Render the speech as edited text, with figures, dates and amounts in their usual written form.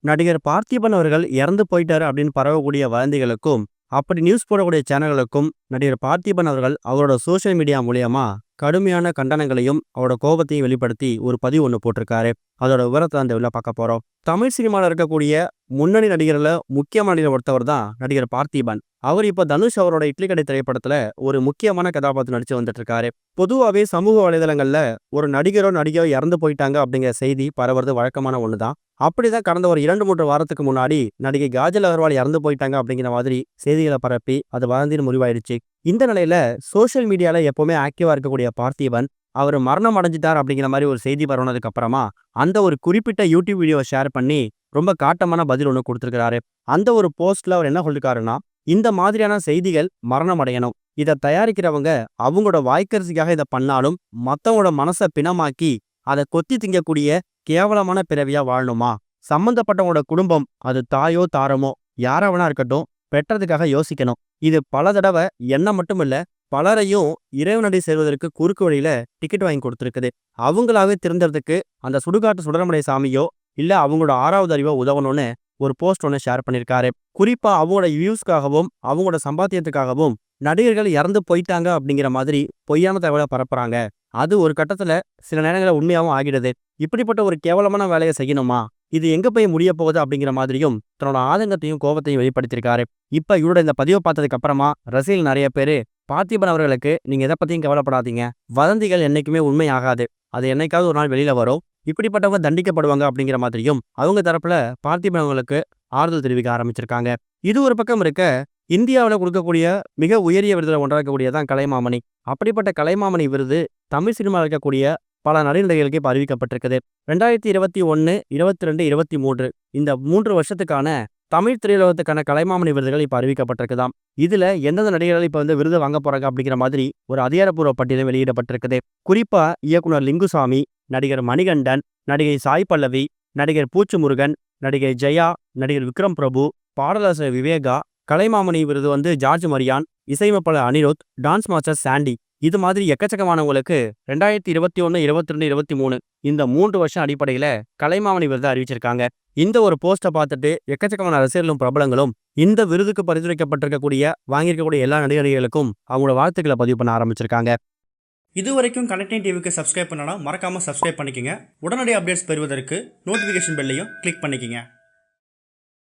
நடிகர் பார்த்திபன் அவர்கள் இறந்து போயிட்டாரு அப்படின்னு பரவக்கூடிய வதந்திகளுக்கும், அப்படி நியூஸ் போடக்கூடிய சேனல்களுக்கும் நடிகர் பார்த்திபன் அவர்கள் அவரோட சோசியல் மீடியா மூலியமா கடுமையான கண்டனங்களையும் அவரோட கோபத்தையும் வெளிப்படுத்தி ஒரு பதிவு ஒன்று போட்டிருக்காரு. அதோட விவரத்தை அந்த உள்ள பார்க்க போறோம். தமிழ் சினிமாவில் இருக்கக்கூடிய முன்னணி நடிகர்ல முக்கியமான நடிகர் ஒருத்தவர் தான் நடிகர் பார்த்திபன். அவர் இப்ப தனுஷ் அவரோட இட்லி கடை திரைப்படத்துல ஒரு முக்கியமான கதாபாத்திரம் நடிச்சு வந்துட்டு இருக்காரு. பொதுவாகவே சமூக வலைதளங்கள்ல ஒரு நடிகரோ நடிகையோ இறந்து போயிட்டாங்க அப்படிங்கிற செய்தி பரவுறது வழக்கமான ஒண்ணுதான். அப்படிதான் கடந்த ஒரு 2-3 வாரத்துக்கு முன்னாடி நடிகை காஜல் அகர்வால் இறந்து போயிட்டாங்க அப்படிங்கிற மாதிரி செய்திகளை பரப்பி அது வதந்தின்னு முடிவாயிடுச்சு. இந்த நிலையில சோசியல் மீடியால எப்பவுமே ஆக்டிவா இருக்கக்கூடிய பார்த்திபன் அவர் மரணம் அடைஞ்சிட்டார் அப்படிங்கிற மாதிரி ஒரு செய்தி பரவுனதுக்கு அப்புறமா அந்த ஒரு குறிப்பிட்ட யூடியூப் வீடியோவை ஷேர் பண்ணி ரொம்ப காட்டமான பதில் ஒன்று கொடுத்துருக்காரு. அந்த ஒரு போஸ்ட்ல அவர் என்ன சொல்லிருக்காருன்னா, இந்த மாதிரியான செய்திகள் மரணம் அடையணும். இதை தயாரிக்கிறவங்க அவங்களோட வாய்க்கரிசிக்காக இதை பண்ணாலும் மற்றவங்களோட மனசை பிணமாக்கி அதை கொத்தி திங்கக்கூடிய கேவலமான பிறவியா வாழணுமா? சம்பந்தப்பட்டவங்களோட குடும்பம், அது தாயோ தாரமோ யாராவனா இருக்கட்டும், பெற்றதுக்காக யோசிக்கணும். இது பல தடவை என்ன மட்டும் இல்ல, பலரையும் இறைவனடி சேர்வதற்கு குறுக்கு வழியில டிக்கெட் வாங்கி கொடுத்துருக்குது. அவங்களாவே திருந்தறதுக்கு அந்த சுடுகாட்டு சுடரமலை சாமியோ இல்ல அவங்களோட 6வது அறிவோ உதவணும்னு ஒரு போஸ்ட் ஒன்று ஷேர் பண்ணியிருக்காரு. குறிப்பா அவங்களோட வியூஸ்க்காகவும் அவங்களோட சம்பாத்தியத்துக்காகவும் நடிகர்கள் இறந்து போயிட்டாங்க அப்படிங்கிற மாதிரி பொய்யான தகவலை பரப்புறாங்க. அது ஒரு கட்டத்துல சில நேரங்களில் உண்மையாகவும் ஆகிடுது. இப்படிப்பட்ட ஒரு கேவலமான வேலையை செய்யணுமா? இது எங்க போய் முடிய போகுது அப்படிங்கிற மாதிரியும் தன்னோட ஆதங்கத்தையும் கோபத்தையும் வெளிப்படுத்தியிருக்காரு. இப்ப இவரோட இந்த பதிவை பார்த்ததுக்கு அப்புறமா ரசிகர்கள் நிறைய பேரு பார்த்திபன் அவர்களுக்கு நீங்க எதை பத்தியும் கவலைப்படாதீங்க, வதந்திகள் என்னைக்குமே உண்மை ஆகாது, அது என்னைக்காவது ஒரு நாள் வெளியில வரும், இப்படிப்பட்டவங்க தண்டிக்கப்படுவாங்க அப்படிங்கிற மாதிரியும் அவங்க தரப்புல பார்த்திபன் அவர்களுக்கு ஆறுதல் தெரிவிக்க ஆரம்பிச்சிருக்காங்க. இது ஒரு பக்கம் இருக்க, இந்தியாவில் கொடுக்கக்கூடிய மிக உயரிய விருதுல ஒன்றாக இருக்கக்கூடியதான் கலைமாமணி. அப்படிப்பட்ட கலைமாமணி விருது தமிழ் சினிமாவில் இருக்கக்கூடிய பல நடிகர்களுக்கு இப்போ அறிவிக்கப்பட்டிருக்குது. 2021, 22, 23 இந்த 3 வருஷத்துக்கான தமிழ் திரையுலகத்துக்கான கலைமாமணி விருதுகள் இப்போ அறிவிக்கப்பட்டிருக்குதாம். இதுல எந்தெந்த நடிகர்கள் இப்போ விருது வாங்க போறாங்க அப்படிங்கிற மாதிரி ஒரு அதிகாரப்பூர்வ பட்டியலும் வெளியிடப்பட்டிருக்குது. குறிப்பா இயக்குனர் லிங்குசாமி, நடிகர் மணிகண்டன், நடிகை சாய் பல்லவி, நடிகர் பூச்சு முருகன், நடிகை ஜெயா, நடிகர் விக்ரம் பிரபு, பாடலாசிரியர் விவேகா, கலைமாமணி விருது ஜார்ஜ் மரியான், இசையமைப்பாளர் அனிருத், டான்ஸ் மாஸ்டர் சாண்டி, இது மாதிரி எக்கச்சக்கமானவங்களுக்கு 2021, 22, 23 இந்த 3 வருஷம் அடிப்படையில கலைமாமணி விருதை அறிவிச்சிருக்காங்க. இந்த ஒரு போஸ்ட்டை பார்த்துட்டு எக்கச்சக்கமான ரசிகர்களும் பிரபலங்களும் இந்த விருதுக்கு பரிந்துரைக்கப்பட்டிருக்கக்கூடிய வாங்கியிருக்கக்கூடிய எல்லா நடிகர்களுக்கும் அவங்களோட வாழ்த்துக்களை பதிவு பண்ண ஆரம்பிச்சிருக்காங்க. இது வரைக்கும் கனெக்டிங் டிவிக்கு சப்ஸ்கிரைப் பண்ணனா மறக்காம சப்ஸ்கிரைப் பண்ணிக்கங்க. உடனடி அப்டேட்ஸ் பெறுவதற்கு நோட்டிஃபிகேஷன் பெல்லையும் கிளிக் பண்ணிக்கங்க.